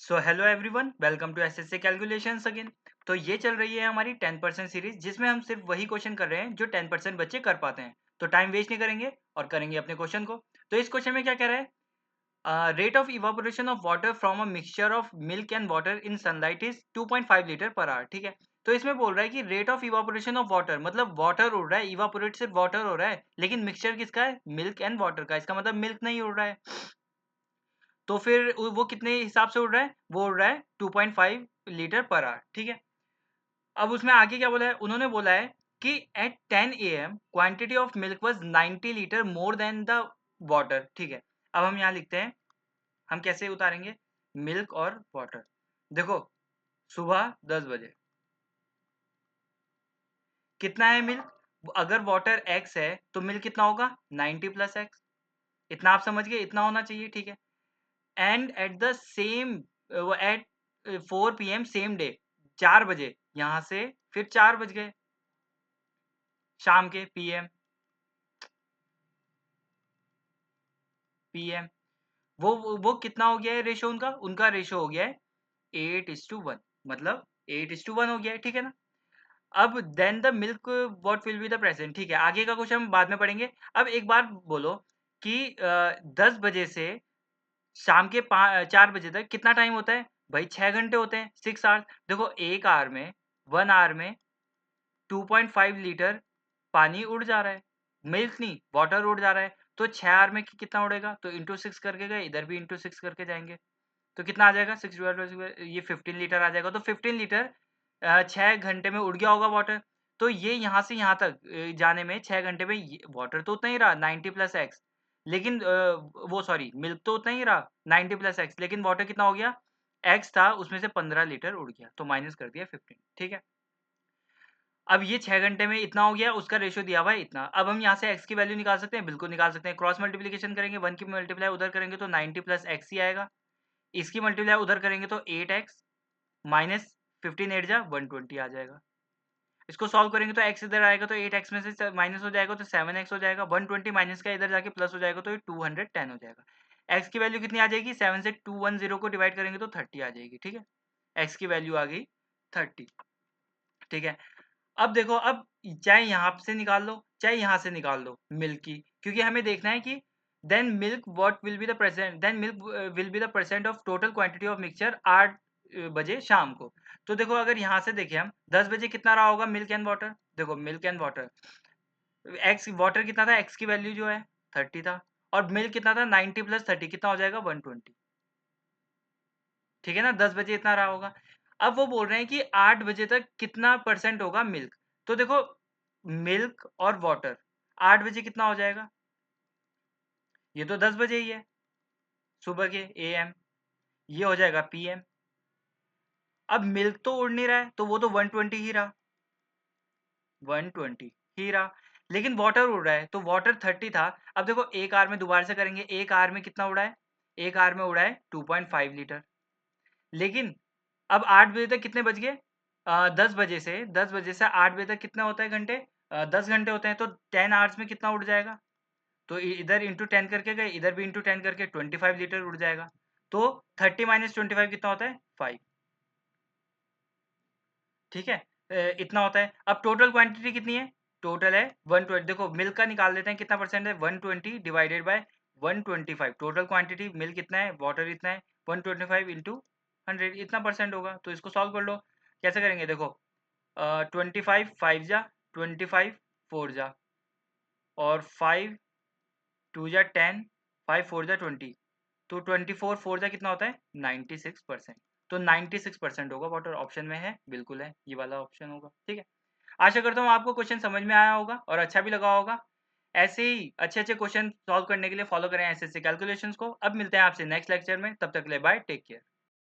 So hello everyone, welcome to SSC calculations again. तो ये चल रही है हमारी 10% सीरीज, जिसमें हम सिर्फ वही क्वेश्चन कर रहे हैं जो 10% बच्चे कर पाते हैं। तो टाइम वेस्ट नहीं करेंगे और करेंगे अपने क्वेश्चन को। तो इस क्वेश्चन में क्या कह रहा है, rate of evaporation of water from a mixture of milk and water in sunlight is 2.5 litre per hour. ठीक है, तो इसमें बोल रहा है कि rate of evaporation of water, मतलब वाटर उड़ रहा है, इवापोरेट सिर्फ वाटर हो रहा है, लेकिन मिक्सचर किसका है? मिल्क एंड वाटर का। इसका मतलब मिल्क नहीं उड़ रहा है। तो फिर वो कितने हिसाब से उड़ रहा है? वो उड़ रहा है 2.5 लीटर पर आवर। ठीक है, अब उसमें आगे क्या बोला है? उन्होंने बोला है कि at 10 AM quantity of milk was 90 litre more than the water. ठीक है, अब हम यहाँ लिखते हैं, हम कैसे उतारेंगे मिल्क और वाटर। देखो, सुबह 10 बजे कितना है मिल्क? अगर वाटर x है तो मिल्क कितना होगा? 90 प्लस x। इतना आप समझ गए, इतना होना चाहिए। ठीक है, and at the same at 4 PM same day, 4 बजे यहाँ से फिर 4 बज गए शाम के, पीएम वो कितना हो गया है रेशो? उनका रेशो हो गया है 8:1, मतलब 8:1 हो गया है। ठीक है ना? अब then the milk what will be the present. ठीक है, आगे का क्वेश्चन हम बाद में पढ़ेंगे। अब एक बार बोलो कि 10 बजे से शाम के 4 बजे तक कितना टाइम होता है? भाई 6 घंटे होते हैं, 6 आवर्स। देखो, एक आवर में, 1 आवर में 2.5 लीटर पानी उड़ जा रहा है, मिल्क नहीं, वाटर उड़ जा रहा है। तो 6 आवर में कितना उड़ेगा? तो इंटू 6 करके गए, इधर भी इंटू 6 करके जाएंगे। तो कितना आ जाएगा? 6 ये 15 लीटर आ जाएगा। तो 15 लीटर 6 घंटे में उड़ गया होगा वाटर। तो ये यहाँ से यहाँ तक जाने में 6 घंटे में वाटर तो उतना ही रहा 90 प्लस एक्स, लेकिन वो सॉरी, मिल्क तो उतना ही रहा 90 प्लस एक्स, लेकिन वाटर कितना हो गया? एक्स था, उसमें से 15 लीटर उड़ गया, तो माइनस कर दिया 15। ठीक है, अब ये 6 घंटे में इतना हो गया, उसका रेशो दिया हुआ है इतना। अब हम यहाँ से x की वैल्यू निकाल सकते हैं, बिल्कुल निकाल सकते हैं। क्रॉस मल्टीप्लिकेशन करेंगे, 1 की मल्टीप्लाई उधर करेंगे तो 90 प्लस एक्स ही आएगा। इसकी मल्टीप्लाई उधर करेंगे तो 8x माइनस 15 8 जा 120 आ जाएगा। इसको सॉल्व करेंगे तो x इधर आएगा तो 8x में से माइनस हो जाएगा तो 7x हो जाएगा। 120 माइनस का इधर जाके प्लस हो जाएगा तो ये 210 हो जाएगा। x की वैल्यू कितनी आ जाएगी? 7 से 210 को डिवाइड करेंगे तो 30 आ जाएगी। ठीक है, x की वैल्यू आ गई 30। ठीक है, अब देखो, अब चाहे यहाँ से निकाल लो चाहे यहाँ से निकाल लो मिल्क की, क्योंकि हमें देखना है कि then milk what will be the percent, then milk will be the percent of total quantity of mixture 8 बजे शाम को। तो देखो, अगर यहाँ से देखें हम 10 बजे कितना रहा होगा मिल्क एंड वाटर? देखो, milk and water, x water कितना था? एक्स की वैल्यू जो है 30 था, और मिल्क कितना था? 90 प्लस 30 कितना हो जाएगा? 120। ठीक है ना, 10 बजे इतना रहा होगा। अब वो बोल रहे हैं कि 8 बजे तक कितना परसेंट होगा मिल्क। तो देखो, मिल्क और वाटर 8 बजे कितना हो जाएगा? ये तो 10 बजे ही है, सुबह के AM। ये हो जाएगा PM। अब मिल्क तो उड़ नहीं रहा है, तो वो तो 120 ही रहा, 120 ही रहा। लेकिन वाटर उड़ रहा है, तो वाटर 30 था। अब देखो, एक आवर में दोबारा से करेंगे, एक आवर में कितना उड़ा है? एक आवर में उड़ा है 2.5 लीटर। लेकिन अब 8 बजे तक कितने बज गए? 10 बजे से 8 बजे तक कितना होता है घंटे? 10 घंटे होते हैं। तो 10 आवर्स में कितना उड़ जाएगा? तो इधर इंटू 10 करके गए, इधर भी इंटू 10 करके 25 लीटर उड़ जाएगा। तो 30 माइनस 25 कितना होता है? 5। ठीक है, इतना होता है। अब टोटल क्वांटिटी कितनी है? टोटल है 120। देखो, मिल्क का निकाल लेते हैं, कितना परसेंट है? 120 divided by 125। Total quantity milk कितना है, वाटर इतना है, 125 इंटू 100, इतना परसेंट होगा। तो इसको सॉल्व कर लो। कैसे करेंगे? देखो, 25 5 जा 25 4 जा, और 5 2 जा 10, 5 4 जा 20, तो 24 4 जा कितना होता है? 96%। तो 96% होगा वाटर। ऑप्शन में है, बिल्कुल है, ये वाला ऑप्शन होगा। ठीक है, आशा करता हूँ आपको क्वेश्चन समझ में आया होगा और अच्छा भी लगा होगा। ऐसे ही अच्छे अच्छे क्वेश्चन सॉल्व करने के लिए फॉलो करें एसएससी कैलकुलेशंस को। अब मिलते हैं आपसे नेक्स्ट लेक्चर में, तब तक के लिए बाय, टेक केयर।